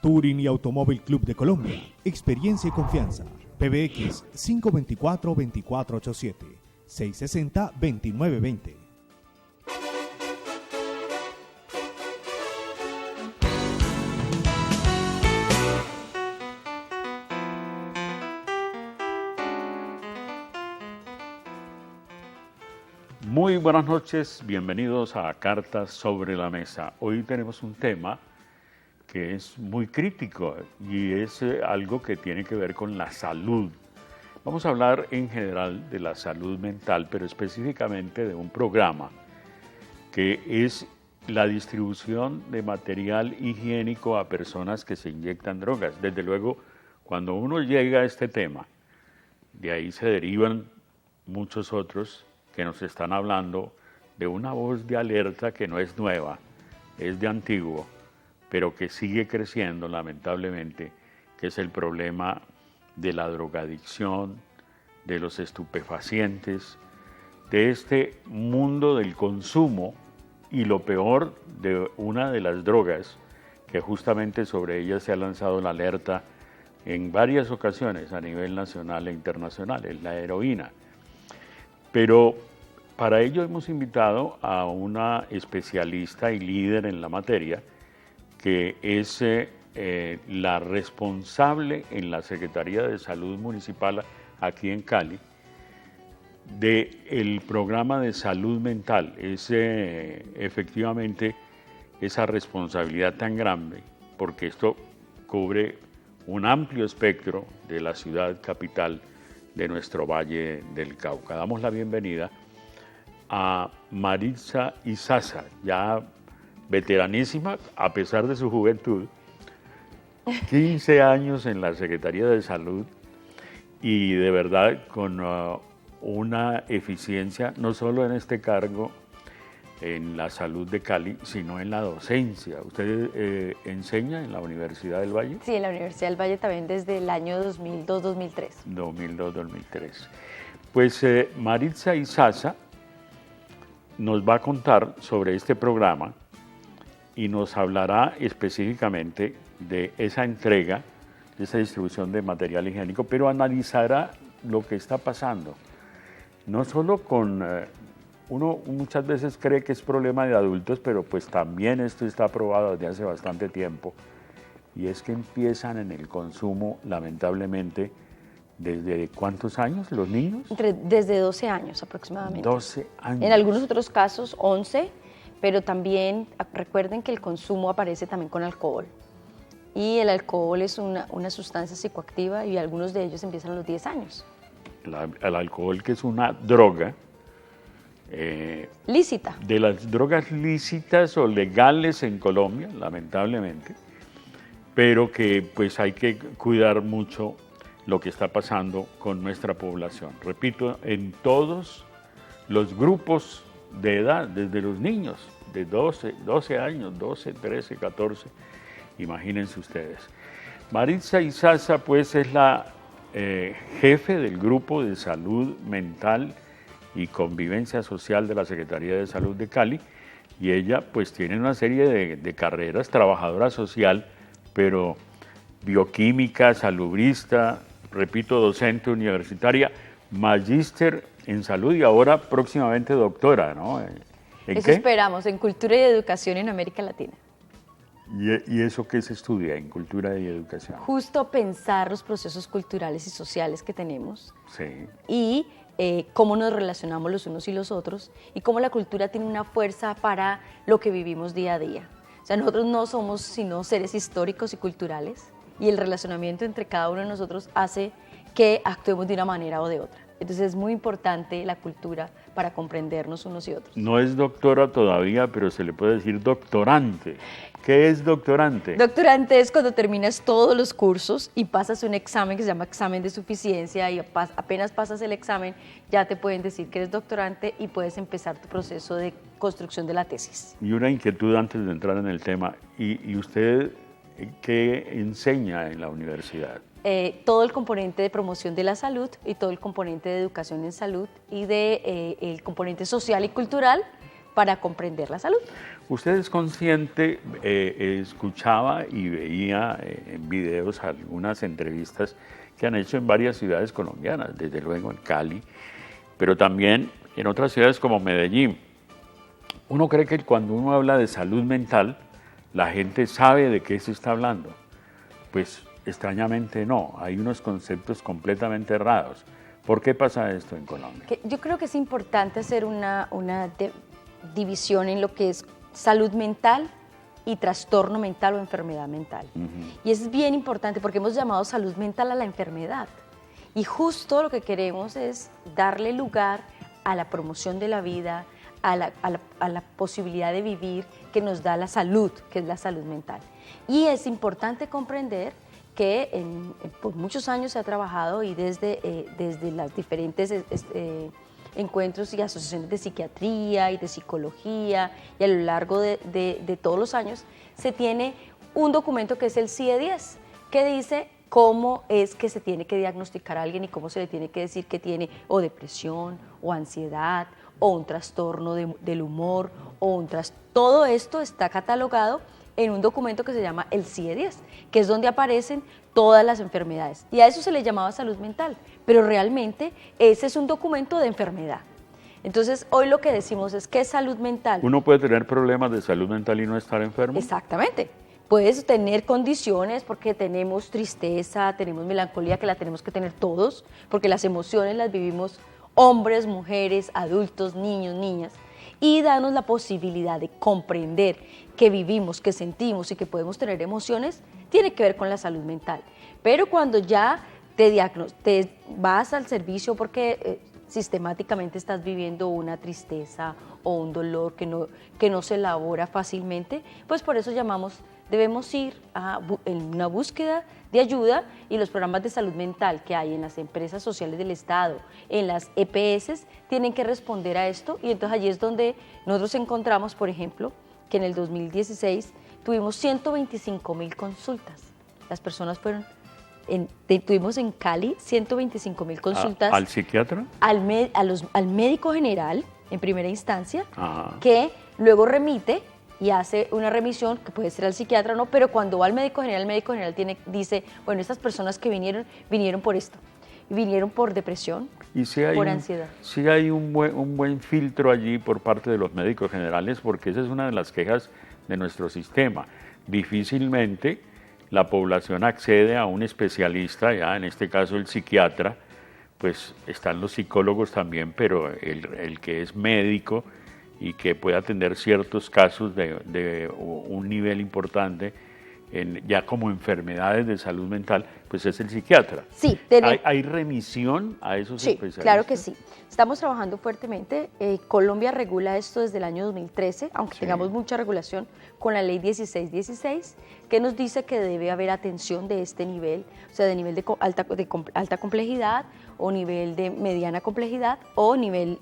Touring y Automóvil Club de Colombia. Experiencia y confianza. PBX 524-2487. 660-2920. Muy buenas noches, bienvenidos a Cartas sobre la Mesa. Hoy tenemos un tema que es muy crítico y es algo que tiene que ver con la salud. Vamos a hablar en general de la salud mental, pero específicamente de un programa que es la distribución de material higiénico a personas que se inyectan drogas. Desde luego, cuando uno llega a este tema, de ahí se derivan muchos otros que nos están hablando de una voz de alerta que no es nueva, es de antiguo, pero que sigue creciendo lamentablemente, que es el problema de la drogadicción, de los estupefacientes, de este mundo del consumo y lo peor de una de las drogas, que justamente sobre ella se ha lanzado la alerta en varias ocasiones a nivel nacional e internacional, es la heroína. Pero para ello hemos invitado a una especialista y líder en la materia, que es la responsable en la Secretaría de Salud Municipal aquí en Cali, del programa de salud mental. Es efectivamente esa responsabilidad tan grande, porque esto cubre un amplio espectro de la ciudad capital de nuestro Valle del Cauca. Damos la bienvenida a Maritza Izaza, ya veteranísima a pesar de su juventud, 15 años en la Secretaría de Salud y de verdad con una eficiencia no solo en este cargo en la salud de Cali, sino en la docencia. ¿Usted enseña en la Universidad del Valle? Sí, en la Universidad del Valle también desde el año 2002-2003. 2002-2003. Pues Maritza Izaza nos va a contar sobre este programa y nos hablará específicamente de esa entrega, de esa distribución de material higiénico, pero analizará lo que está pasando. No solo con... uno muchas veces cree que es problema de adultos, pero pues también esto está probado desde hace bastante tiempo, y es que empiezan en el consumo, lamentablemente, ¿desde cuántos años los niños? Desde 12 años aproximadamente. 12 años. En algunos otros casos 11, pero también recuerden que el consumo aparece también con alcohol. Y el alcohol es una sustancia psicoactiva y algunos de ellos empiezan a los 10 años. El alcohol, que es una droga, lícita. De las drogas lícitas o legales en Colombia, lamentablemente, pero que pues hay que cuidar mucho lo que está pasando con nuestra población. Repito, en todos los grupos de edad, desde los niños de 12 años, 12, 13, 14, imagínense ustedes. Maritza Izaza pues es la jefe del grupo de salud mental y convivencia social de la Secretaría de Salud de Cali, y ella pues tiene una serie de carreras, trabajadora social, pero bioquímica, salubrista, repito, docente universitaria, magíster en salud y ahora próximamente doctora, ¿no? ¿En Eso qué? Esperamos, en Cultura y Educación en América Latina. ¿Y eso qué se estudia en Cultura y Educación? Justo pensar los procesos culturales y sociales que tenemos. Sí. Y cómo nos relacionamos los unos y los otros y cómo la cultura tiene una fuerza para lo que vivimos día a día. O sea, nosotros no somos sino seres históricos y culturales y el relacionamiento entre cada uno de nosotros hace que actuemos de una manera o de otra. Entonces es muy importante la cultura para comprendernos unos y otros. No es doctora todavía, pero se le puede decir doctorante. ¿Qué es doctorante? Doctorante es cuando terminas todos los cursos y pasas un examen que se llama examen de suficiencia y apenas pasas el examen ya te pueden decir que eres doctorante y puedes empezar tu proceso de construcción de la tesis. Y una inquietud antes de entrar en el tema, ¿y usted qué enseña en la universidad? Todo el componente de promoción de la salud y todo el componente de educación en salud y el componente social y cultural para comprender la salud. Usted es consciente, escuchaba y veía en videos algunas entrevistas que han hecho en varias ciudades colombianas, desde luego en Cali, pero también en otras ciudades como Medellín. Uno cree que cuando uno habla de salud mental, la gente sabe de qué se está hablando. Pues extrañamente no, hay unos conceptos completamente errados. ¿Por qué pasa esto en Colombia? Yo creo que es importante hacer una división en lo que es salud mental y trastorno mental o enfermedad mental. Y eso es bien importante porque hemos llamado salud mental a la enfermedad. Y justo lo que queremos es darle lugar a la promoción de la vida, a la posibilidad de vivir que nos da la salud, que es la salud mental. Y es importante comprender que por muchos años se ha trabajado y desde las diferentes encuentros y asociaciones de psiquiatría y de psicología y a lo largo de todos los años se tiene un documento que es el CIE-10 que dice cómo es que se tiene que diagnosticar a alguien y cómo se le tiene que decir que tiene o depresión o ansiedad o un trastorno del humor todo esto está catalogado en un documento que se llama el CIE-10, que es donde aparecen todas las enfermedades. Y a eso se le llamaba salud mental, pero realmente ese es un documento de enfermedad. Entonces, hoy lo que decimos es que es salud mental. ¿Uno puede tener problemas de salud mental y no estar enfermo? Exactamente. Puedes tener condiciones porque tenemos tristeza, tenemos melancolía, que la tenemos que tener todos, porque las emociones las vivimos hombres, mujeres, adultos, niños, niñas, y darnos la posibilidad de comprender que vivimos, que sentimos y que podemos tener emociones, tiene que ver con la salud mental. Pero cuando ya te vas al servicio porque sistemáticamente estás viviendo una tristeza o un dolor que no se elabora fácilmente, pues por eso debemos ir en una búsqueda de ayuda, y los programas de salud mental que hay en las empresas sociales del Estado, en las EPS, tienen que responder a esto, y entonces allí es donde nosotros encontramos, por ejemplo, que en el 2016 tuvimos 125.000 consultas. Las personas tuvimos en Cali 125.000 consultas. ¿Al psiquiatra? Al médico general, en primera instancia, Ajá. que luego remite y hace una remisión, que puede ser al psiquiatra o no, pero cuando va al médico general, el médico general dice, bueno, estas personas que vinieron por esto, vinieron por depresión, y si hay por ansiedad. Sí hay un buen filtro allí por parte de los médicos generales, porque esa es una de las quejas de nuestro sistema. Difícilmente la población accede a un especialista, ya en este caso el psiquiatra, pues están los psicólogos también, pero el que es médico y que puede atender ciertos casos de un nivel importante, ya como enfermedades de salud mental, pues es el psiquiatra. Sí, ¿Hay remisión a esos especialistas? Sí, claro que sí. Estamos trabajando fuertemente. Colombia regula esto desde el año 2013, aunque tengamos mucha regulación, con la ley 1616, que nos dice que debe haber atención de este nivel, o sea, de nivel de alta complejidad, o nivel de mediana complejidad, o nivel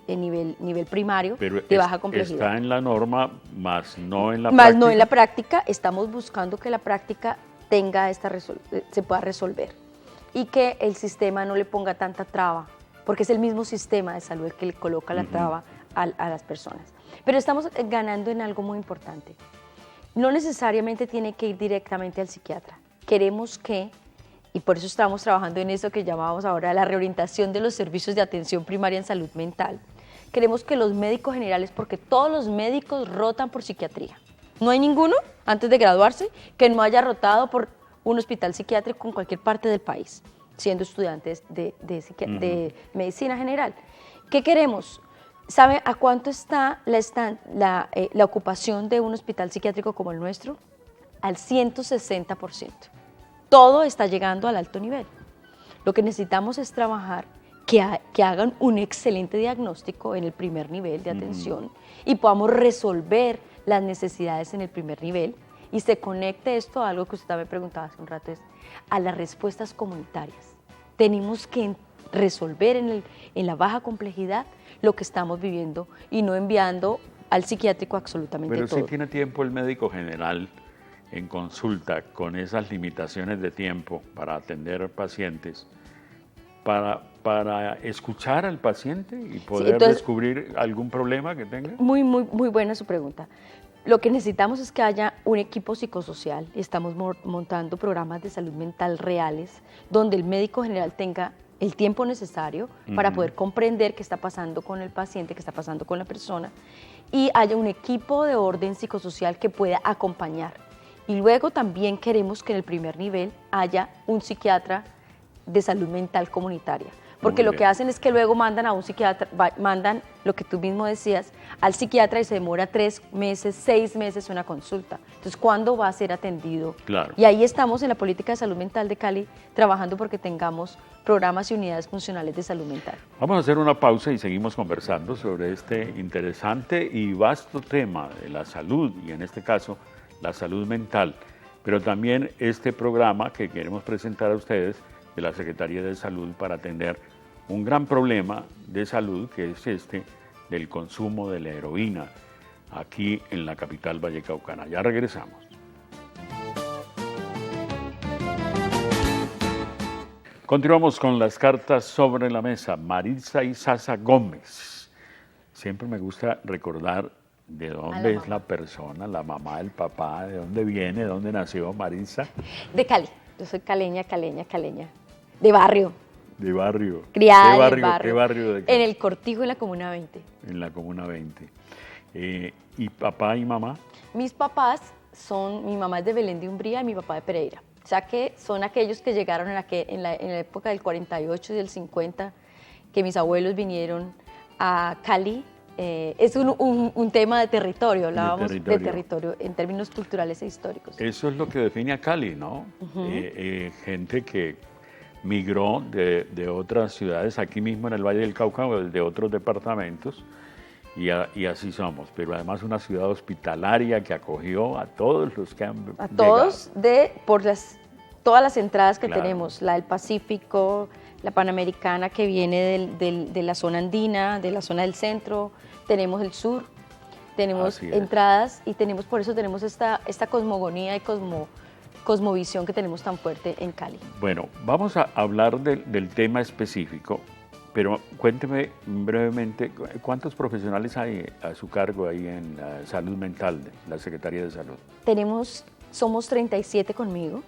primario. Pero de baja complejidad. Está en la norma, más no en la práctica. Más no en la práctica. Estamos buscando que la práctica se pueda resolver y que el sistema no le ponga tanta traba, porque es el mismo sistema de salud el que le coloca la traba a las personas. Pero estamos ganando en algo muy importante. No necesariamente tiene que ir directamente al psiquiatra. Queremos y por eso estamos trabajando en eso que llamamos ahora la reorientación de los servicios de atención primaria en salud mental. Queremos que los médicos generales, porque todos los médicos rotan por psiquiatría. No hay ninguno, antes de graduarse, que no haya rotado por un hospital psiquiátrico en cualquier parte del país, siendo estudiantes de medicina general. ¿Qué queremos? ¿Sabe a cuánto está la ocupación de un hospital psiquiátrico como el nuestro? Al 160%. Todo está llegando al alto nivel. Lo que necesitamos es trabajar que hagan un excelente diagnóstico en el primer nivel de atención y podamos resolver las necesidades en el primer nivel, y se conecte esto a algo que usted también preguntaba hace un rato, es a las respuestas comunitarias. Tenemos que resolver en la baja complejidad lo que estamos viviendo y no enviando al psiquiátrico absolutamente todo. Pero si tiene tiempo el médico general en consulta con esas limitaciones de tiempo para atender pacientes, para escuchar al paciente y poder entonces, descubrir algún problema que tenga? Muy buena su pregunta. Lo que necesitamos es que haya un equipo psicosocial y estamos montando programas de salud mental reales donde el médico general tenga el tiempo necesario para poder comprender qué está pasando con el paciente, qué está pasando con la persona, y haya un equipo de orden psicosocial que pueda acompañar. Y luego también queremos que en el primer nivel haya un psiquiatra de salud mental comunitaria, porque lo que hacen es que luego mandan a un psiquiatra, mandan lo que tú mismo decías, al psiquiatra y se demora 3 meses, 6 meses una consulta. Entonces, ¿cuándo va a ser atendido? Claro. Y ahí estamos en la política de salud mental de Cali trabajando porque tengamos programas y unidades funcionales de salud mental. Vamos a hacer una pausa y seguimos conversando sobre este interesante y vasto tema de la salud, y en este caso la salud mental, pero también este programa que queremos presentar a ustedes de la Secretaría de Salud para atender un gran problema de salud que es este del consumo de la heroína aquí en la capital vallecaucana. Ya regresamos. Continuamos con las cartas sobre la mesa. Maritza Izaza Gómez. Siempre me gusta recordar de dónde es la persona, la mamá, el papá, de dónde viene, de dónde nació Maritza. De Cali. Yo soy caleña. De barrio. De barrio. Criada ¿Qué en el barrio. ¿Qué barrio de Cali? En el Cortijo, en la Comuna 20. En la Comuna 20. ¿Y papá y mamá? Mis papás son, mi mamá es de Belén de Umbría y mi papá de Pereira. O sea que son aquellos que llegaron en la época del 48 y del 50, que mis abuelos vinieron a Cali. Es un tema de territorio, hablábamos de territorio en términos culturales e históricos. Eso es lo que define a Cali, ¿no? Gente que migró de otras ciudades, aquí mismo en el Valle del Cauca, o de otros departamentos, y así somos. Pero además una ciudad hospitalaria que acogió a todos los que han llegado. A todos, por todas las entradas que Claro. tenemos, la del Pacífico, la Panamericana que viene de la zona andina, de la zona del centro, tenemos el sur, tenemos entradas y por eso tenemos esta cosmogonía y cosmovisión que tenemos tan fuerte en Cali. Bueno, vamos a hablar del tema específico, pero cuénteme brevemente, ¿cuántos profesionales hay a su cargo ahí en la salud mental de la Secretaría de Salud? Somos 37 conmigo,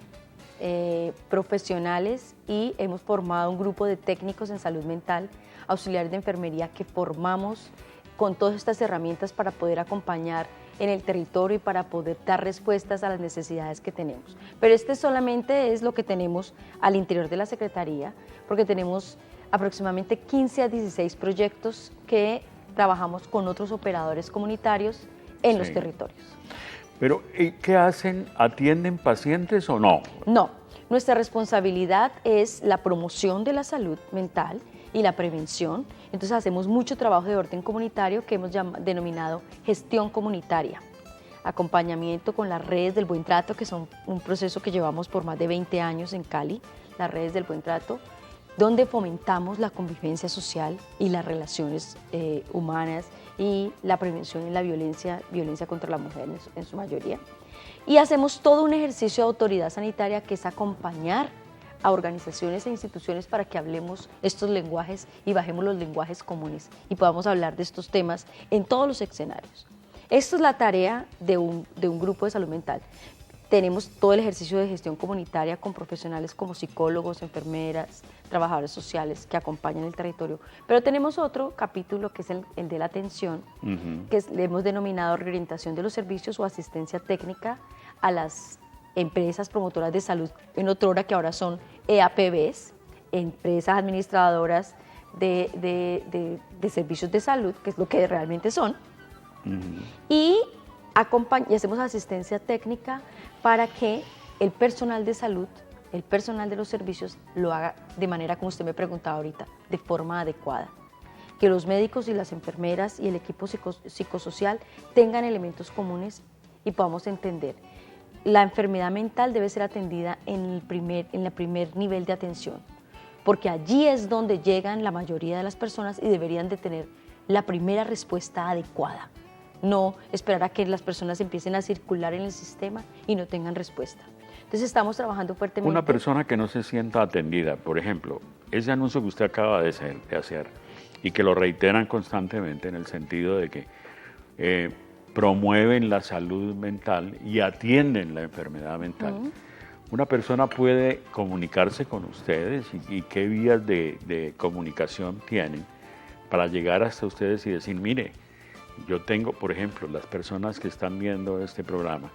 profesionales, y hemos formado un grupo de técnicos en salud mental, auxiliares de enfermería, que formamos con todas estas herramientas para poder acompañar en el territorio y para poder dar respuestas a las necesidades que tenemos. Pero este solamente es lo que tenemos al interior de la Secretaría, porque tenemos aproximadamente 15 a 16 proyectos que trabajamos con otros operadores comunitarios en los territorios. Pero, ¿qué hacen? ¿Atienden pacientes o no? No, nuestra responsabilidad es la promoción de la salud mental y la prevención. Entonces hacemos mucho trabajo de orden comunitario que hemos denominado gestión comunitaria, acompañamiento con las redes del buen trato, que son un proceso que llevamos por más de 20 años en Cali, las redes del buen trato, donde fomentamos la convivencia social y las relaciones humanas y la prevención en la violencia contra la mujer en su mayoría. Y hacemos todo un ejercicio de autoridad sanitaria que es acompañar a organizaciones e instituciones para que hablemos estos lenguajes y bajemos los lenguajes comunes y podamos hablar de estos temas en todos los escenarios. Esto es la tarea de un grupo de salud mental. Tenemos todo el ejercicio de gestión comunitaria con profesionales como psicólogos, enfermeras, trabajadores sociales que acompañan el territorio. Pero tenemos otro capítulo que es el de la atención, que le hemos denominado reorientación de los servicios o asistencia técnica a las empresas promotoras de salud, en otrora que ahora son EAPBs, empresas administradoras de servicios de salud, que es lo que realmente son, y hacemos asistencia técnica para que el personal de salud, el personal de los servicios, lo haga de manera, como usted me preguntaba ahorita, de forma adecuada. Que los médicos y las enfermeras y el equipo psicosocial tengan elementos comunes y podamos entender. La enfermedad mental debe ser atendida en el primer nivel de atención, porque allí es donde llegan la mayoría de las personas y deberían de tener la primera respuesta adecuada. No esperar a que las personas empiecen a circular en el sistema y no tengan respuesta. Entonces estamos trabajando fuertemente. Una persona que no se sienta atendida, por ejemplo, ese anuncio que usted acaba de hacer y que lo reiteran constantemente en el sentido de que promueven la salud mental y atienden la enfermedad mental. Una persona puede comunicarse con ustedes y qué vías de comunicación tienen para llegar hasta ustedes y decir, mire, yo tengo, por ejemplo, las personas que están viendo este programa,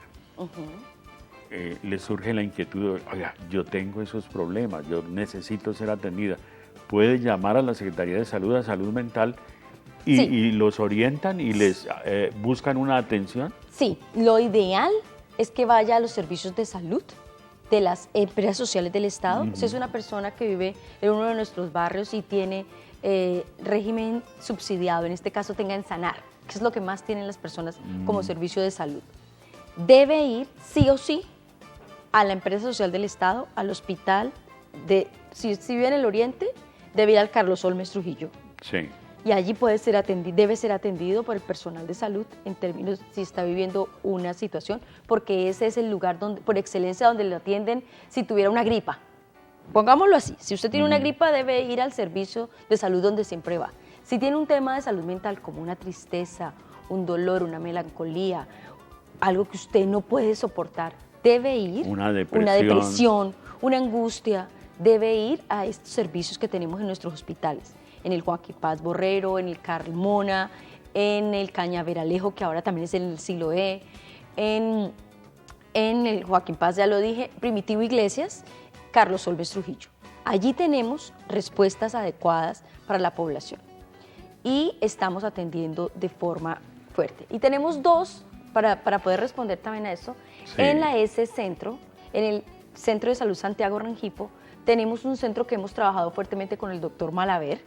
les surge la inquietud de, oiga, yo tengo esos problemas, yo necesito ser atendida. Puede llamar a la Secretaría de Salud, a Salud Mental, y los orientan y les buscan una atención. Sí, lo ideal es que vaya a los servicios de salud de las empresas sociales del Estado. Si es una persona que vive en uno de nuestros barrios y tiene régimen subsidiado, en este caso tenga en Sanar, que es lo que más tienen las personas como servicio de salud, debe ir sí o sí a la empresa social del Estado, al hospital, si vive en el Oriente, debe ir al Carlos Olmes Trujillo. Sí. Y allí debe ser atendido por el personal de salud en términos si está viviendo una situación, porque ese es el lugar por excelencia donde le atienden si tuviera una gripa. Pongámoslo así, si usted tiene una gripa debe ir al servicio de salud donde siempre va. Si tiene un tema de salud mental como una tristeza, un dolor, una melancolía, algo que usted no puede soportar, debe ir, una depresión, una angustia, debe ir a estos servicios que tenemos en nuestros hospitales, en el Joaquín Paz Borrero, en el Carmona, en el Cañaveralejo, que ahora también es en el Siloé, en el Joaquín Paz, ya lo dije, Primitivo Iglesias, Carlos Olmes Trujillo. Allí tenemos respuestas adecuadas para la población y estamos atendiendo de forma fuerte. Y tenemos dos, para poder responder también a eso, en la S Centro, en el Centro de Salud Santiago Rengifo, tenemos un centro que hemos trabajado fuertemente con el doctor Malaver,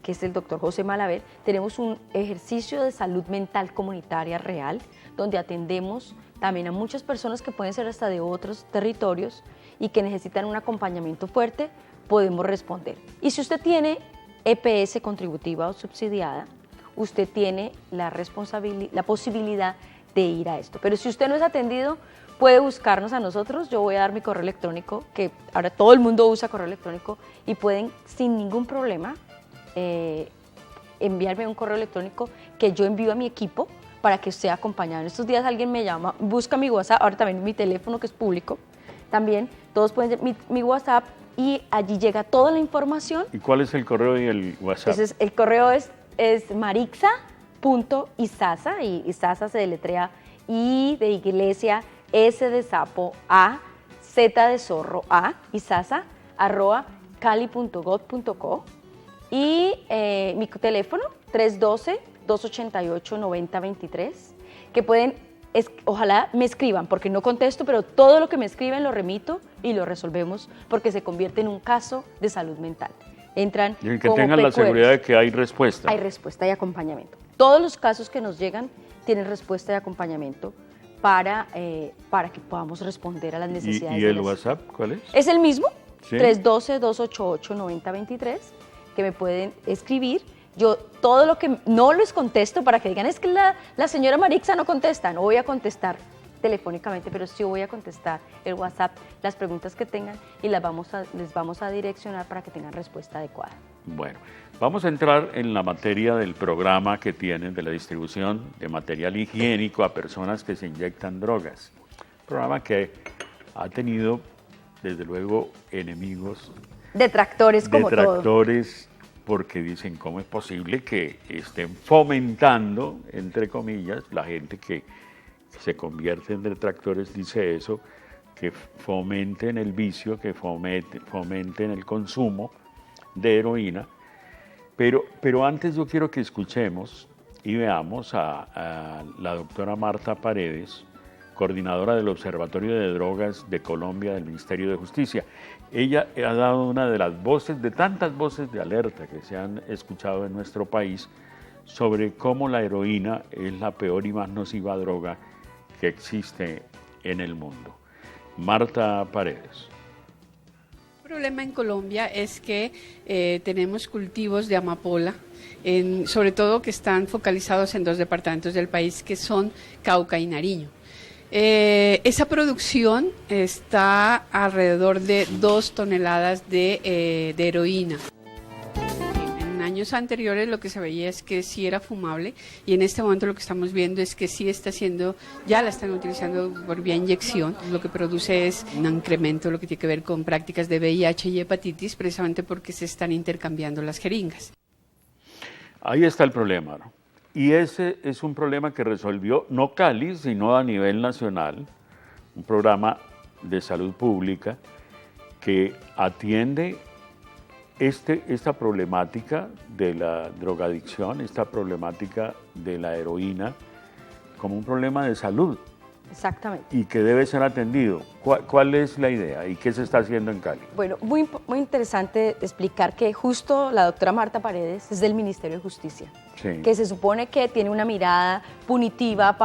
que es el doctor José Malaver. Tenemos un ejercicio de salud mental comunitaria real, donde atendemos también a muchas personas que pueden ser hasta de otros territorios y que necesitan un acompañamiento fuerte, podemos responder. Y si usted tiene EPS contributiva o subsidiada, usted tiene la posibilidad de ir a esto. Pero si usted no es atendido, puede buscarnos a nosotros. Yo voy a dar mi correo electrónico, que ahora todo el mundo usa correo electrónico, y pueden sin ningún problema enviarme un correo electrónico que yo envío a mi equipo para que esté acompañado. En estos días alguien me llama, busca mi WhatsApp, ahora también mi teléfono que es público, también todos pueden mi WhatsApp, y allí llega toda la información. ¿Y cuál es el correo y el WhatsApp? Entonces, el correo es marixa.izaza, y Izaza se deletrea I de iglesia, S de sapo, A, Z de zorro, A, Izaza, @cali.gov.co. Y mi teléfono, 312-288-9023, que pueden, ojalá me escriban, porque no contesto, pero todo lo que me escriben lo remito y lo resolvemos, porque se convierte en un caso de salud mental. Entran y que tengan la seguridad de que hay respuesta. Hay respuesta y acompañamiento. Todos los casos que nos llegan tienen respuesta y acompañamiento para que podamos responder a las necesidades. ¿Y el WhatsApp cuál es? Es el mismo, ¿sí? 312-288-9023, que me pueden escribir. Yo todo lo que no les contesto, para que digan, es que la señora Marixa no contesta, no voy a contestar telefónicamente, pero sí voy a contestar el WhatsApp, las preguntas que tengan, y les vamos a direccionar para que tengan respuesta adecuada. Bueno, vamos a entrar en la materia del programa que tienen de la distribución de material higiénico a personas que se inyectan drogas. Un programa que ha tenido, desde luego, enemigos. Detractores como todo. Detractores, porque dicen, ¿cómo es posible que estén fomentando, entre comillas, la gente que se convierte en detractores, dice eso, que fomenten el vicio, que fomenten el consumo de heroína? Pero antes yo quiero que escuchemos y veamos a la doctora Marta Paredes, coordinadora del Observatorio de Drogas de Colombia del Ministerio de Justicia. Ella ha dado una de las voces, de tantas voces de alerta que se han escuchado en nuestro país, sobre cómo la heroína es la peor y más nociva droga que existe en el mundo. Marta Paredes. El problema en Colombia es que tenemos cultivos de amapola, sobre todo que están focalizados en dos departamentos del país, que son Cauca y Nariño. Esa producción está alrededor de 2 toneladas de heroína. En años anteriores lo que se veía es que sí era fumable y en este momento lo que estamos viendo es que sí está siendo, ya la están utilizando por vía inyección. Lo que produce es un incremento, lo que tiene que ver con prácticas de VIH y hepatitis, precisamente porque se están intercambiando las jeringas. Ahí está el problema, ¿no? Y ese es un problema que resolvió no Cali, sino a nivel nacional, un programa de salud pública que atiende esta problemática de la drogadicción, esta problemática de la heroína, como un problema de salud. Exactamente. Y que debe ser atendido. ¿Cuál es la idea y qué se está haciendo en Cali? Bueno, muy interesante explicar que justo la doctora Marta Paredes es del Ministerio de Justicia, Sí. que se supone que tiene una mirada punitiva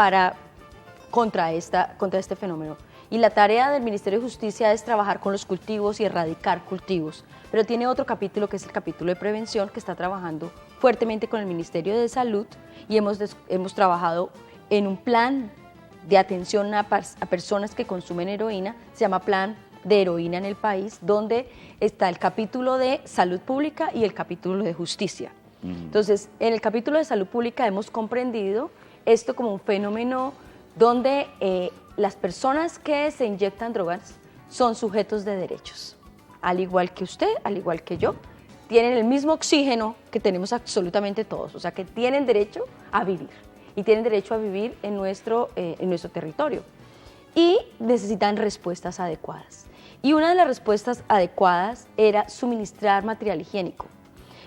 contra este fenómeno. Y la tarea del Ministerio de Justicia es trabajar con los cultivos y erradicar cultivos. Pero tiene otro capítulo, que es el capítulo de prevención, que está trabajando fuertemente con el Ministerio de Salud y hemos trabajado en un plan de atención a personas que consumen heroína, se llama Plan de Heroína en el País, donde está el capítulo de Salud Pública y el capítulo de Justicia. Entonces, en el capítulo de Salud Pública hemos comprendido esto como un fenómeno donde las personas que se inyectan drogas son sujetos de derechos, al igual que usted, al igual que yo, tienen el mismo oxígeno que tenemos absolutamente todos, o sea que tienen derecho a vivir y tienen derecho a vivir en nuestro territorio y necesitan respuestas adecuadas. Y una de las respuestas adecuadas era suministrar material higiénico.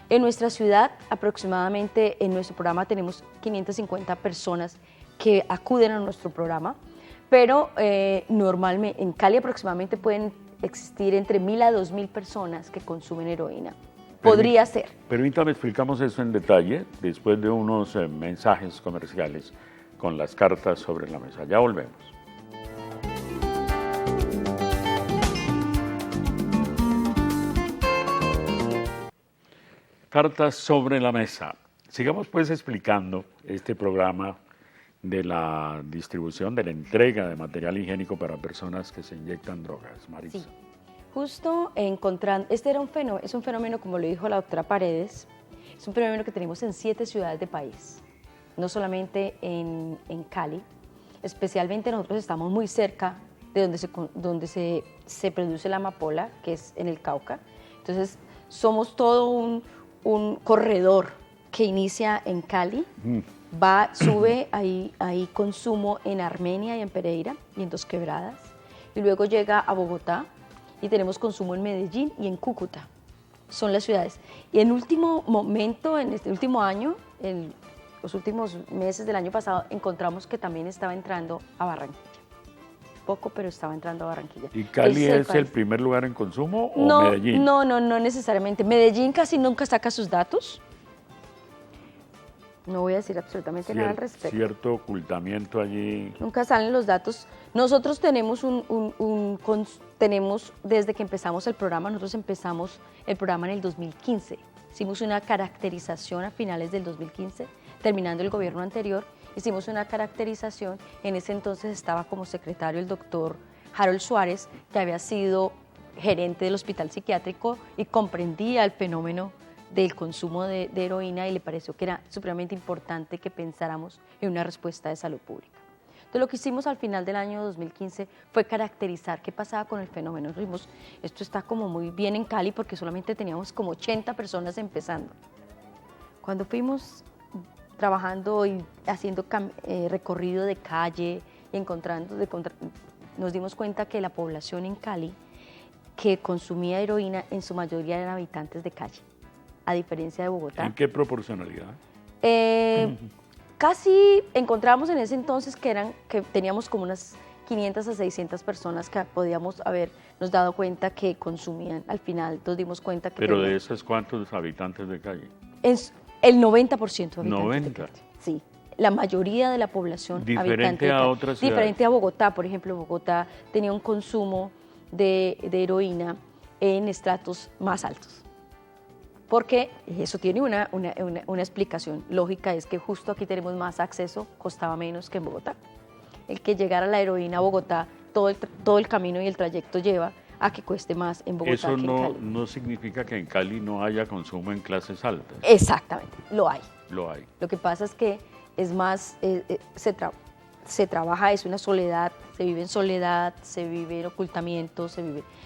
En nuestra ciudad, aproximadamente en nuestro programa tenemos 550 personas que acuden a nuestro programa, pero normalmente en Cali aproximadamente pueden existir entre 1.000 a 2.000 personas que consumen heroína. Podría ser. Permítame, explicamos eso en detalle después de unos mensajes comerciales con las cartas sobre la mesa. Ya volvemos. Cartas sobre la mesa. Sigamos pues explicando este programa de la distribución, de la entrega de material higiénico para personas que se inyectan drogas. Marisa. Sí. Justo encontrando, es un fenómeno, como lo dijo la doctora Paredes, es un fenómeno que tenemos en 7 ciudades del país, no solamente en Cali, especialmente nosotros estamos muy cerca de donde se produce la amapola, que es en el Cauca, entonces somos todo un corredor que inicia en Cali, sube, hay consumo en Armenia y en Pereira y en Dos Quebradas, y luego llega a Bogotá, y tenemos consumo en Medellín y en Cúcuta. Son las ciudades. Y en último momento, en este último año, en los últimos meses del año pasado, encontramos que también estaba entrando a Barranquilla. Poco, pero estaba entrando a Barranquilla. ¿Y Cali es el primer lugar en consumo o no, Medellín? No necesariamente. Medellín casi nunca saca sus datos. No voy a decir absolutamente nada al respecto. Cierto ocultamiento allí. Nunca salen los datos. Nosotros tenemos desde que empezamos el programa, nosotros empezamos el programa en el 2015. Hicimos una caracterización a finales del 2015, terminando el gobierno anterior, hicimos una caracterización. En ese entonces estaba como secretario el doctor Harold Suárez, que había sido gerente del hospital psiquiátrico y comprendía el fenómeno del consumo de heroína y le pareció que era supremamente importante que pensáramos en una respuesta de salud pública. Entonces lo que hicimos al final del año 2015 fue caracterizar qué pasaba con el fenómeno. Dijimos, esto está como muy bien en Cali porque solamente teníamos como 80 personas empezando. Cuando fuimos trabajando y haciendo recorrido de calle y nos dimos cuenta que la población en Cali que consumía heroína en su mayoría eran habitantes de calle, a diferencia de Bogotá. ¿En qué proporcionalidad? Casi encontramos en ese entonces que teníamos como unas 500 a 600 personas que podíamos habernos dado cuenta que consumían. Al final nos dimos cuenta que... ¿Pero de esos cuántos habitantes de calle? Es el 90% de habitantes 90. de calle. Sí, la mayoría de la población Diferente a otras ciudades. Diferente a Bogotá, por ejemplo, Bogotá tenía un consumo de heroína en estratos más altos. Porque eso tiene una explicación lógica, es que justo aquí tenemos más acceso, costaba menos que en Bogotá. el que llegar a la heroína a Bogotá, todo el camino y el trayecto lleva a que cueste más en Bogotá Eso que en Cali. no significa que en Cali no haya consumo en clases altas. Exactamente, lo hay. Lo hay. Lo que pasa es que es más, se trabaja, es una soledad, se vive en soledad, se vive en ocultamiento,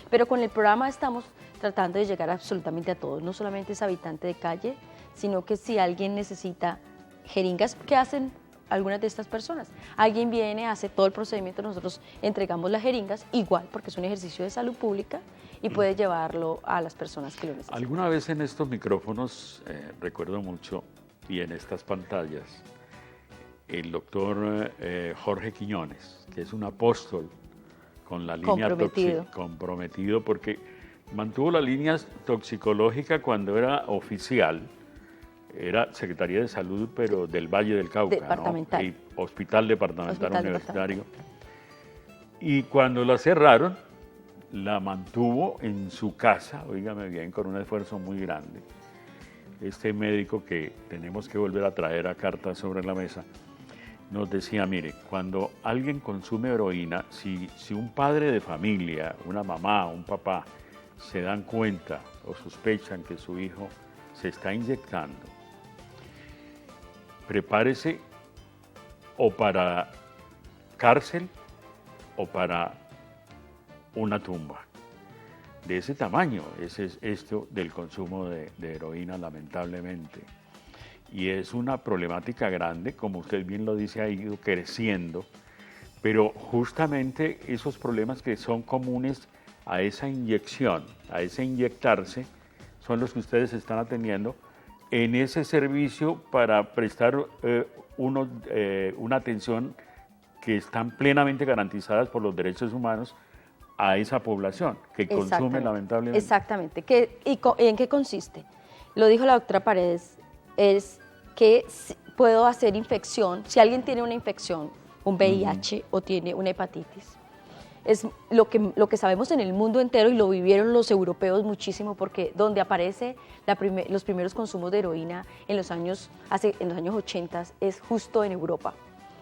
Pero con el programa estamos tratando de llegar absolutamente a todos, no solamente es habitante de calle, sino que si alguien necesita jeringas, ¿qué hacen algunas de estas personas? Alguien viene, hace todo el procedimiento, nosotros entregamos las jeringas, igual porque es un ejercicio de salud pública y puede llevarlo a las personas que lo necesitan. Alguna vez en estos micrófonos, recuerdo mucho, y en estas pantallas, el doctor Jorge Quiñones, que es un apóstol con la línea comprometido porque mantuvo la línea toxicológica cuando era oficial, era Secretaría de Salud, pero del Valle del Cauca, departamental. ¿no? Y Hospital Departamental Universitario. Y cuando la cerraron, la mantuvo en su casa, óigame bien, con un esfuerzo muy grande. Este médico que tenemos que volver a traer a Cartas sobre la Mesa, nos decía, mire, cuando alguien consume heroína, si un padre de familia, una mamá, un papá, se dan cuenta o sospechan que su hijo se está inyectando, prepárese o para cárcel o para una tumba. De ese tamaño es esto del consumo de heroína, lamentablemente. Y es una problemática grande, como usted bien lo dice, ha ido creciendo, pero justamente esos problemas que son comunes a esa inyección, a ese inyectarse, son los que ustedes están atendiendo en ese servicio para prestar una atención que están plenamente garantizadas por los derechos humanos a esa población que consume lamentablemente. Exactamente. ¿En qué consiste? Lo dijo la doctora Paredes, es que puedo hacer infección, si alguien tiene una infección, un VIH o tiene una hepatitis, es lo que sabemos en el mundo entero y lo vivieron los europeos muchísimo porque donde aparece los primeros consumos de heroína en los años 80 es justo en Europa.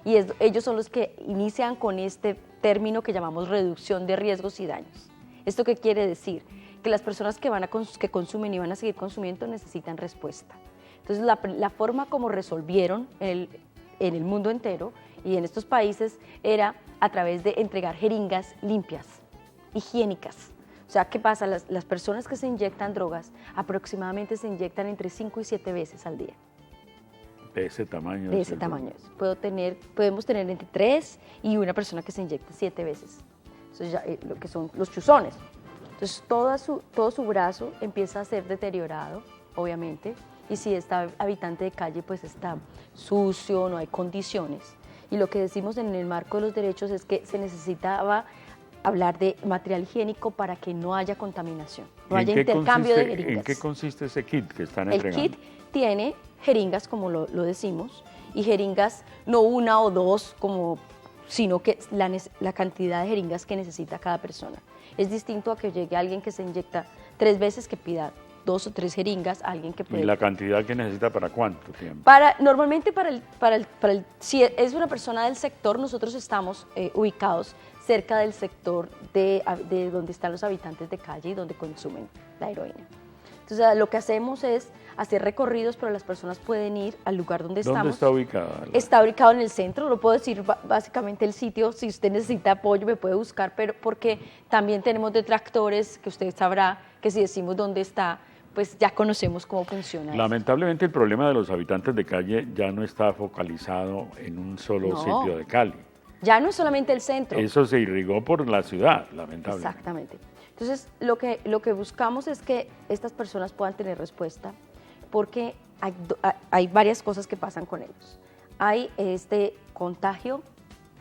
Y ellos son los que inician con este término que llamamos reducción de riesgos y daños. ¿Esto qué quiere decir? Que las personas que consumen y van a seguir consumiendo necesitan respuesta. Entonces la forma como resolvieron en el mundo entero y en estos países era a través de entregar jeringas limpias, higiénicas. O sea, ¿qué pasa? Las personas que se inyectan drogas aproximadamente se inyectan entre 5 y 7 veces al día. De ese tamaño. De ese tamaño. Podemos tener entre 3 y una persona que se inyecte 7 veces. Eso ya, lo que son los chuzones. Entonces todo su brazo empieza a ser deteriorado, obviamente, y si está habitante de calle, pues está sucio, no hay condiciones. Y lo que decimos en el marco de los derechos es que se necesitaba hablar de material higiénico para que no haya contaminación, no haya intercambio de jeringas. ¿En qué consiste ese kit que están entregando? El kit tiene jeringas, como lo decimos, y jeringas no una o dos, sino que la cantidad de jeringas que necesita cada persona. Es distinto a que llegue alguien que se inyecta 3 veces, que pida 2 o 3 jeringas, alguien que puede... ¿Y la cantidad que necesita para cuánto tiempo? Normalmente si es una persona del sector, nosotros estamos ubicados cerca del sector de donde están los habitantes de calle y donde consumen la heroína. Entonces, lo que hacemos es hacer recorridos, pero las personas pueden ir al lugar donde estamos. ¿Dónde está ubicada? Está ubicado en el centro, lo puedo decir básicamente el sitio. Si usted necesita apoyo, me puede buscar, pero porque también tenemos detractores, que usted sabrá que si decimos dónde está, pues ya conocemos cómo funciona. Lamentablemente el problema de los habitantes de calle ya no está focalizado en un solo sitio de Cali. Ya no es solamente el centro. Eso se irrigó por la ciudad, lamentablemente. Exactamente. Entonces, lo que buscamos es que estas personas puedan tener respuesta, porque hay varias cosas que pasan con ellos. Hay este contagio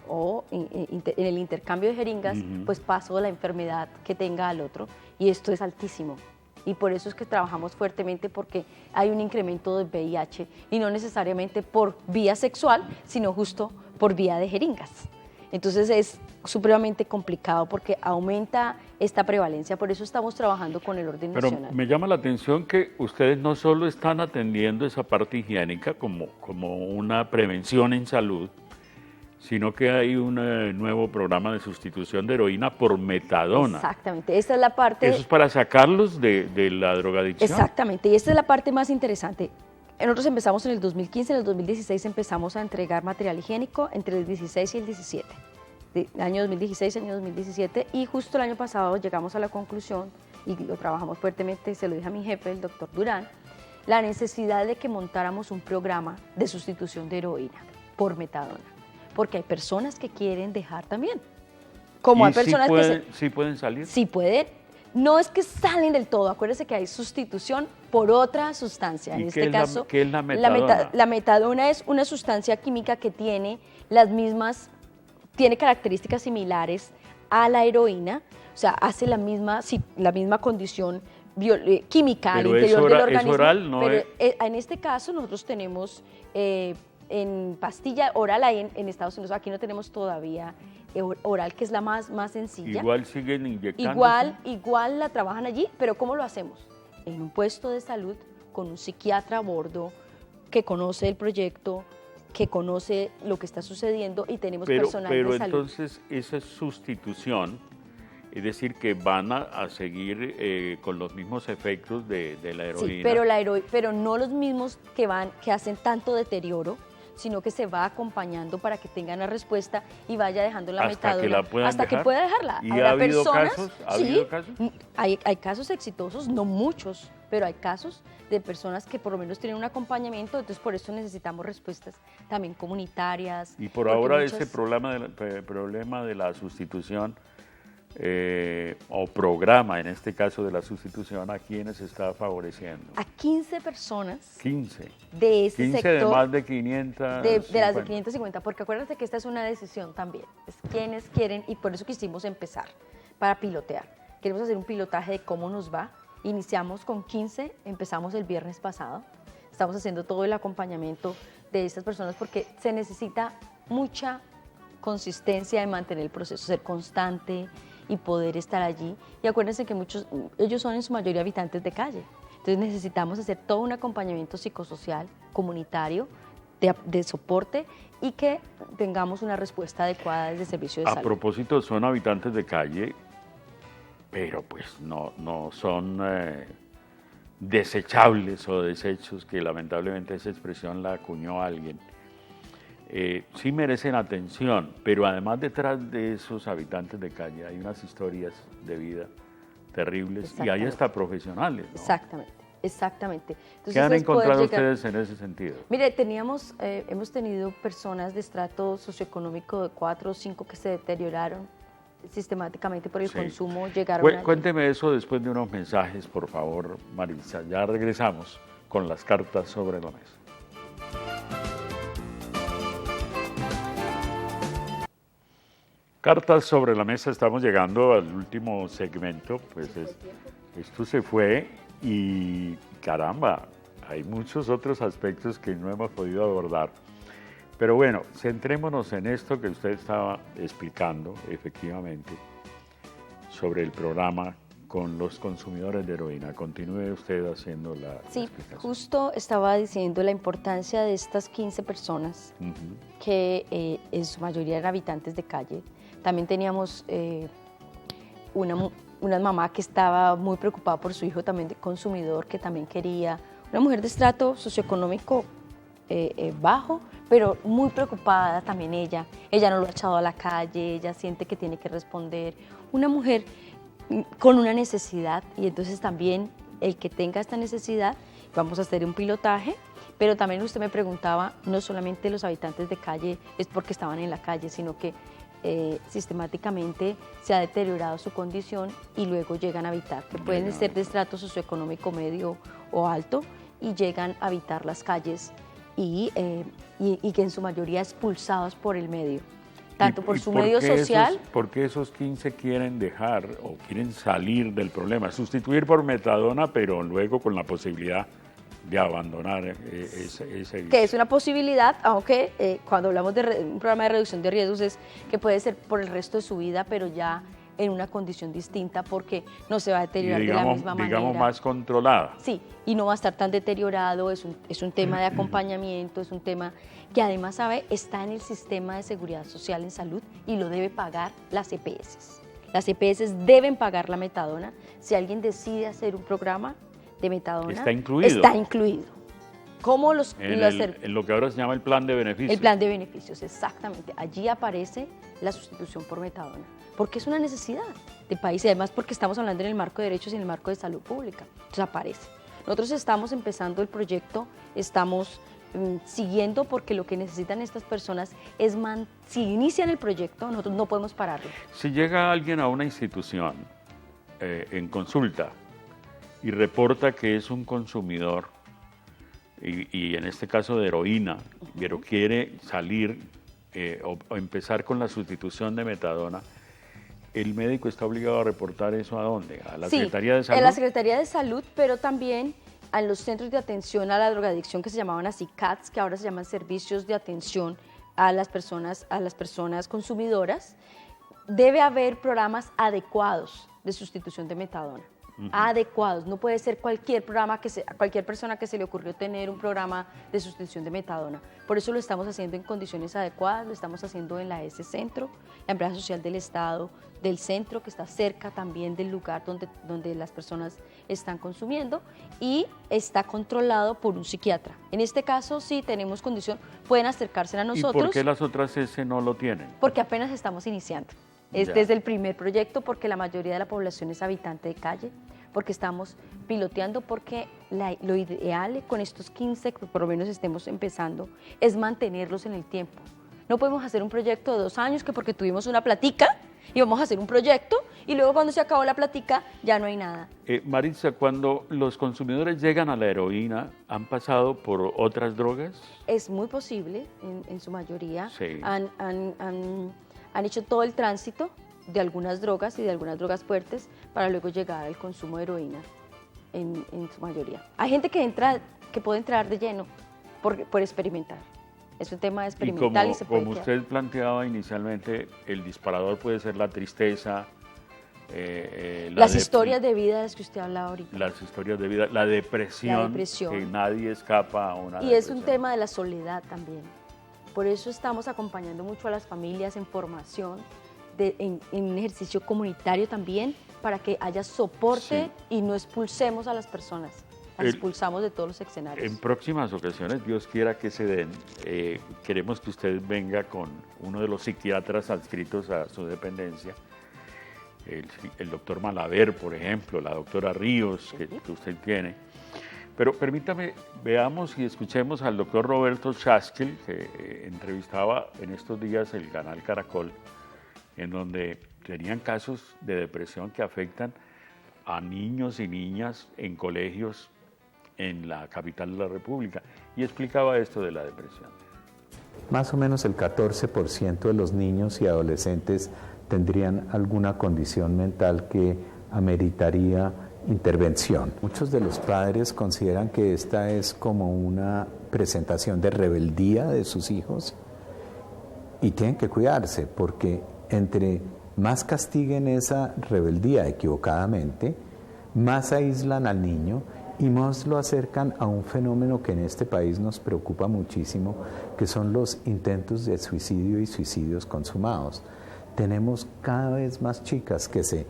o en el intercambio de jeringas, pues paso de la enfermedad que tenga al otro, y esto es altísimo. Y por eso es que trabajamos fuertemente, porque hay un incremento de VIH, y no necesariamente por vía sexual, sino justo por vía de jeringas. Entonces es supremamente complicado porque aumenta esta prevalencia, por eso estamos trabajando con el orden nacional. Pero me llama la atención que ustedes no solo están atendiendo esa parte higiénica como una prevención en salud, sino que hay un nuevo programa de sustitución de heroína por metadona. Exactamente, esta es la parte... Eso es para sacarlos de la drogadicción. Exactamente, y esta es la parte más interesante. Nosotros empezamos en el 2015, en el 2016 empezamos a entregar material higiénico entre el 16 y el 17. Año 2016, año 2017, y justo el año pasado llegamos a la conclusión, y lo trabajamos fuertemente, se lo dije a mi jefe, el doctor Durán, la necesidad de que montáramos un programa de sustitución de heroína por metadona, porque hay personas que quieren dejar también. Como hay personas ¿Sí pueden salir? Sí pueden. No es que salen del todo, acuérdense que hay sustitución por otra sustancia. En este caso, ¿qué es la metadona? La metadona es una sustancia química que tiene tiene características similares a la heroína, o sea, hace la misma condición química al interior del organismo. ¿Es oral? No pero en este caso nosotros tenemos en pastilla oral, ahí en Estados Unidos, aquí no tenemos todavía oral, que es la más sencilla. Igual siguen inyectando. Igual la trabajan allí, pero ¿cómo lo hacemos? En un puesto de salud con un psiquiatra a bordo que conoce el proyecto, que conoce lo que está sucediendo, y tenemos personal de salud. Pero entonces esa sustitución, es decir, que van a seguir con los mismos efectos de la heroína. Sí, pero no los mismos que hacen tanto deterioro, sino que se va acompañando para que tengan la respuesta y vaya dejando la metadona hasta que pueda dejarla. ¿Y ha habido casos? Sí, hay casos exitosos, no muchos, pero hay casos de personas que por lo menos tienen un acompañamiento, entonces por eso necesitamos respuestas también comunitarias. Y por ahora ese problema de la sustitución o programa, en este caso de la sustitución, ¿a quiénes está favoreciendo? A 15 personas. 15. De ese 15 sector. De más de 500. De las de 550, porque acuérdate que esta es una decisión también. Es quienes quieren, y por eso quisimos empezar, para pilotear. Queremos hacer un pilotaje de cómo nos va. Iniciamos con 15, empezamos el viernes pasado. Estamos haciendo todo el acompañamiento de estas personas porque se necesita mucha consistencia en mantener el proceso, ser constante y poder estar allí. Y acuérdense que ellos son en su mayoría habitantes de calle. Entonces necesitamos hacer todo un acompañamiento psicosocial, comunitario, de soporte, y que tengamos una respuesta adecuada desde el servicio de salud. A propósito, son habitantes de calle, pero pues no son desechables o desechos, que lamentablemente esa expresión la acuñó alguien. Sí merecen atención, pero además detrás de esos habitantes de calle hay unas historias de vida terribles, y hay hasta profesionales, ¿no? Exactamente. Entonces, ¿qué han encontrado ustedes en ese sentido? Mire, hemos tenido personas de estrato socioeconómico de 4 o 5 que se deterioraron sistemáticamente por el consumo. Cuénteme eso después de unos mensajes, por favor, Marisa. Ya regresamos con las cartas sobre la mesa. Cartas sobre la mesa, estamos llegando al último segmento, pues esto se fue y caramba, hay muchos otros aspectos que no hemos podido abordar. Pero bueno, centrémonos en esto que usted estaba explicando, efectivamente, sobre el programa con los consumidores de heroína. Continúe usted haciendo la explicación. Justo estaba diciendo la importancia de estas 15 personas, que en su mayoría eran habitantes de calle. También teníamos una mamá que estaba muy preocupada por su hijo también de consumidor, que también quería, una mujer de estrato socioeconómico bajo, pero muy preocupada también ella no lo ha echado a la calle, ella siente que tiene que responder, una mujer con una necesidad, y entonces también el que tenga esta necesidad, vamos a hacer un pilotaje, pero también usted me preguntaba, no solamente los habitantes de calle es porque estaban en la calle, sino que sistemáticamente se ha deteriorado su condición y luego llegan a habitar, que pueden ser de estrato socioeconómico medio o alto, y llegan a habitar las calles y que en su mayoría expulsados por el medio, tanto por su medio social. ¿Por qué esos 15 quieren dejar o quieren salir del problema? Sustituir por metadona, pero luego con la posibilidad de abandonar ese... Que es una posibilidad, aunque cuando hablamos de un programa de reducción de riesgos es que puede ser por el resto de su vida, pero ya en una condición distinta porque no se va a deteriorar de la misma manera. Digamos más controlada. Sí, y no va a estar tan deteriorado, es un tema de acompañamiento, es un tema que además, ¿sabe?, está en el sistema de seguridad social en salud y lo debe pagar las EPS. Las EPS deben pagar la metadona. Si alguien decide hacer un programa de metadona, está incluido. Está incluido. ¿Cómo en lo que ahora se llama el plan de beneficios. El plan de beneficios, exactamente. Allí aparece la sustitución por metadona, porque es una necesidad del país y además porque estamos hablando en el marco de derechos y en el marco de salud pública. Entonces aparece. Nosotros estamos empezando el proyecto, estamos siguiendo porque lo que necesitan estas personas es, si inician el proyecto, nosotros no podemos pararlo. Si llega alguien a una institución en consulta y reporta que es un consumidor, y en este caso de heroína, pero quiere salir o empezar con la sustitución de metadona, ¿el médico está obligado a reportar eso a dónde? ¿A la Secretaría de Salud? En la Secretaría de Salud, pero también a los centros de atención a la drogadicción que se llamaban así CATS, que ahora se llaman servicios de atención a las personas consumidoras. Debe haber programas adecuados de sustitución de metadona. Adecuados, no puede ser cualquier persona que se le ocurrió tener un programa de sustitución de metadona. Por eso lo estamos haciendo en condiciones adecuadas, lo estamos haciendo en la S Centro, la empresa social del Estado, del centro que está cerca también del lugar donde las personas están consumiendo y está controlado por un psiquiatra. En este caso, si tenemos condición, pueden acercarse a nosotros. ¿Y por qué las otras S no lo tienen? Porque apenas estamos iniciando. Este es el primer proyecto porque la mayoría de la población es habitante de calle, porque estamos piloteando, porque lo ideal con estos 15, que por lo menos estemos empezando, es mantenerlos en el tiempo. No podemos hacer un proyecto de 2 años que porque tuvimos una platica y vamos a hacer un proyecto y luego cuando se acabó la platica ya no hay nada. Maritza, cuando los consumidores llegan a la heroína, ¿han pasado por otras drogas? Es muy posible, en su mayoría. Sí. Han hecho todo el tránsito de algunas drogas y de algunas drogas fuertes para luego llegar al consumo de heroína, en su mayoría. Hay gente que puede entrar de lleno por experimentar. Es un tema experimental y se puede como quedar. usted planteaba inicialmente, el disparador puede ser la tristeza, las historias de vida de las que usted hablaba ahorita. Las historias de vida, la depresión, que nadie escapa a una depresión. Y es un tema de la soledad también. Por eso estamos acompañando mucho a las familias en formación, en un ejercicio comunitario también, para que haya soporte y no expulsemos a las personas. Las expulsamos de todos los escenarios. En próximas ocasiones, Dios quiera que se den, queremos que usted venga con uno de los psiquiatras adscritos a su dependencia, el doctor Malaver, por ejemplo, la doctora Ríos, que usted tiene. Pero permítame, veamos y escuchemos al doctor Roberto Chaskel, que entrevistaba en estos días el canal Caracol, en donde tenían casos de depresión que afectan a niños y niñas en colegios en la capital de la República, y explicaba esto de la depresión. Más o menos el 14% de los niños y adolescentes tendrían alguna condición mental que ameritaría intervención. Muchos de los padres consideran que esta es como una presentación de rebeldía de sus hijos y tienen que cuidarse porque entre más castiguen esa rebeldía equivocadamente, más aíslan al niño y más lo acercan a un fenómeno que en este país nos preocupa muchísimo, que son los intentos de suicidio y suicidios consumados. Tenemos cada vez más chicas que se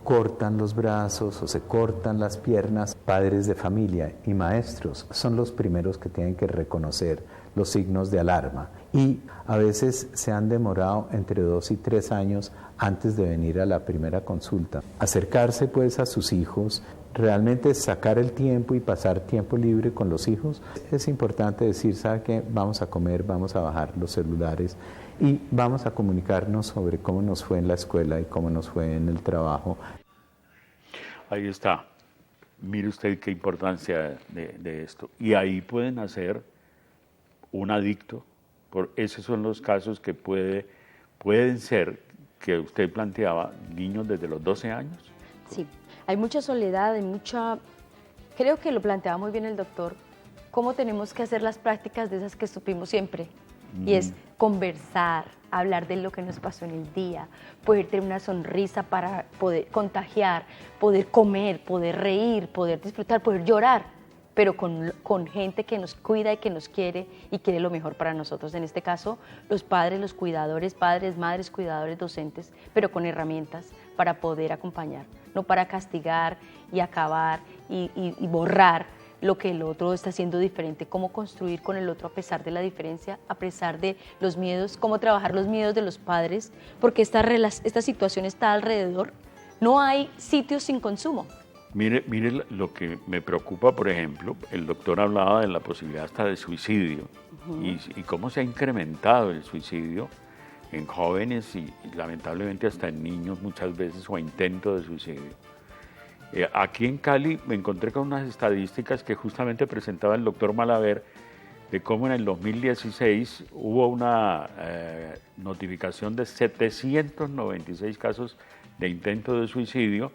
cortan los brazos o se cortan las piernas. Padres de familia y maestros son los primeros que tienen que reconocer los signos de alarma y a veces se han demorado entre 2 y 3 años antes de venir a la primera consulta. Acercarse pues a sus hijos, realmente sacar el tiempo y pasar tiempo libre con los hijos. Es importante decir, ¿sabe qué? Vamos a comer, vamos a bajar los celulares y vamos a comunicarnos sobre cómo nos fue en la escuela y cómo nos fue en el trabajo. Ahí está. Mire usted qué importancia de esto. Y ahí pueden hacer un adicto. Esos son los casos que pueden ser, que usted planteaba, niños desde los 12 años. Sí, hay mucha soledad, creo que lo planteaba muy bien el doctor, cómo tenemos que hacer las prácticas de esas que supimos siempre. y es conversar, hablar de lo que nos pasó en el día, poder tener una sonrisa para poder contagiar, poder comer, poder reír, poder disfrutar, poder llorar, pero con gente que nos cuida y que nos quiere y quiere lo mejor para nosotros. En este caso, los padres, los cuidadores, padres, madres, cuidadores, docentes, pero con herramientas para poder acompañar, no para castigar y acabar y borrar lo que el otro está haciendo diferente, cómo construir con el otro a pesar de la diferencia, a pesar de los miedos, cómo trabajar los miedos de los padres, porque esta situación está alrededor. No hay sitios sin consumo. Mire lo que me preocupa, por ejemplo, el doctor hablaba de la posibilidad hasta de suicidio y cómo se ha incrementado el suicidio en jóvenes y lamentablemente hasta en niños muchas veces, o intento de suicidio. Aquí en Cali me encontré con unas estadísticas que justamente presentaba el doctor Malaver de cómo en el 2016 hubo una notificación de 796 casos de intento de suicidio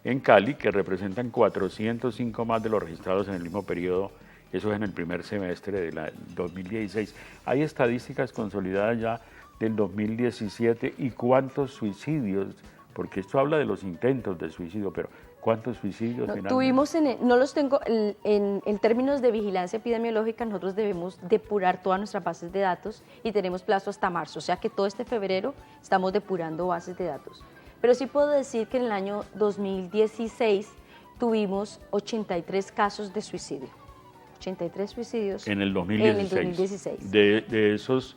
en Cali, que representan 405 más de los registrados en el mismo periodo, eso es en el primer semestre del 2016. Hay estadísticas consolidadas ya del 2017 y cuántos suicidios, porque esto habla de los intentos de suicidio, pero ¿cuántos suicidios finalmente? Tuvimos, no los tengo, en términos de vigilancia epidemiológica, nosotros debemos depurar todas nuestras bases de datos y tenemos plazo hasta marzo, o sea que todo este febrero estamos depurando bases de datos. Pero sí puedo decir que en el año 2016 tuvimos 83 casos de suicidio. 83 suicidios. En el 2016. En el 2016. De esos,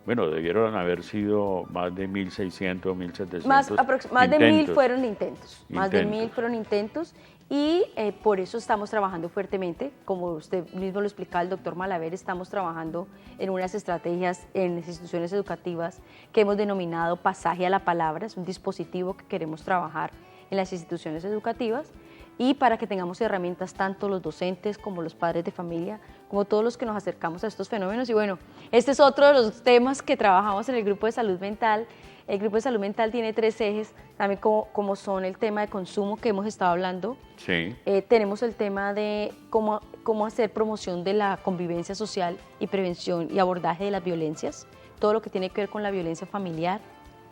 bueno, debieron haber sido más de 1.600, 1.700 Más de 1.000 fueron intentos. Más de 1.000 fueron intentos y por eso estamos trabajando fuertemente. Como usted mismo lo explicaba el doctor Malaver, estamos trabajando en unas estrategias en las instituciones educativas que hemos denominado Pasaje a la Palabra. Es un dispositivo que queremos trabajar en las instituciones educativas y para que tengamos herramientas tanto los docentes como los padres de familia, como todos los que nos acercamos a estos fenómenos. Y bueno, este es otro de los temas que trabajamos en el Grupo de Salud Mental. El Grupo de Salud Mental tiene 3 ejes, también como son el tema de consumo que hemos estado hablando. Sí. Tenemos el tema de cómo hacer promoción de la convivencia social y prevención y abordaje de las violencias, todo lo que tiene que ver con la violencia familiar,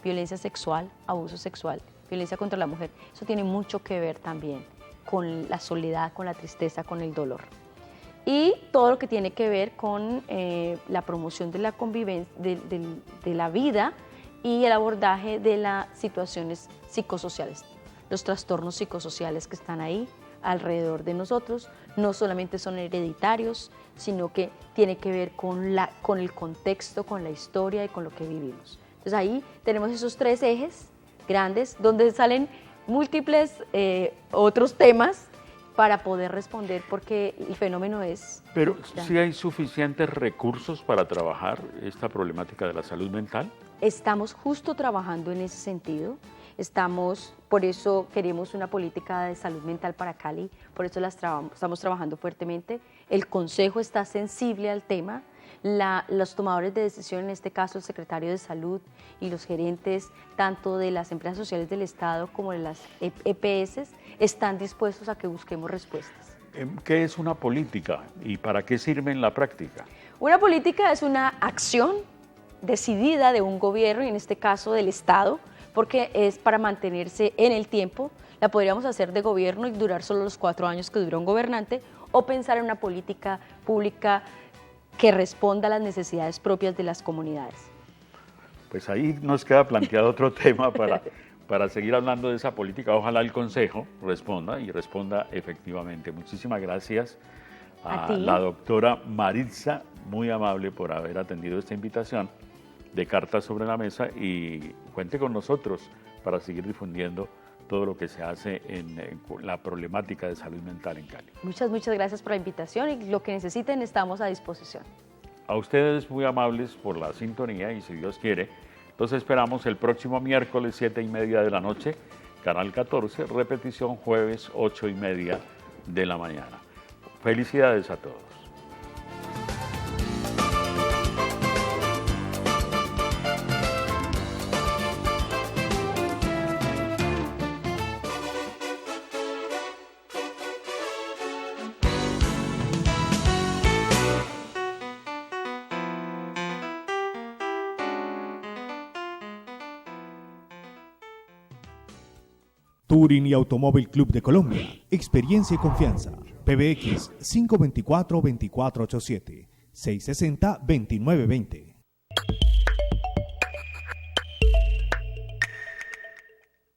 violencia sexual, abuso sexual, violencia contra la mujer. Eso tiene mucho que ver también con la soledad, con la tristeza, con el dolor. Y todo lo que tiene que ver con la promoción de la convivencia, de la vida y el abordaje de las situaciones psicosociales, los trastornos psicosociales que están ahí alrededor de nosotros, no solamente son hereditarios, sino que tiene que ver con el contexto, con la historia y con lo que vivimos. Entonces ahí tenemos esos 3 ejes grandes donde salen múltiples otros temas para poder responder, porque el fenómeno es... Pero ¿sí hay suficientes recursos para trabajar esta problemática de la salud mental? Estamos justo trabajando en ese sentido. Por eso queremos una política de salud mental para Cali, por eso estamos trabajando fuertemente. El Consejo está sensible al tema. Los tomadores de decisión, en este caso el secretario de Salud y los gerentes tanto de las empresas sociales del Estado como de las EPS, están dispuestos a que busquemos respuestas. ¿Qué es una política y para qué sirve en la práctica? Una política es una acción decidida de un gobierno, y en este caso del Estado, porque es para mantenerse en el tiempo. La podríamos hacer de gobierno y durar solo los 4 años que dura un gobernante, o pensar en una política pública que responda a las necesidades propias de las comunidades. Pues ahí nos queda planteado otro tema para seguir hablando de esa política. Ojalá el Consejo responda y responda efectivamente. Muchísimas gracias a la doctora Maritza, muy amable por haber atendido esta invitación de Cartas sobre la Mesa, y cuente con nosotros para seguir difundiendo todo lo que se hace en la problemática de salud mental en Cali. Muchas gracias por la invitación, y lo que necesiten estamos a disposición. A ustedes muy amables por la sintonía, y si Dios quiere, los esperamos el próximo miércoles 7:30 de la noche, Canal 14, repetición jueves 8:30 de la mañana. Felicidades a todos. Touring y Automóvil Club de Colombia. Experiencia y confianza. PBX 524-2487. 660-2920.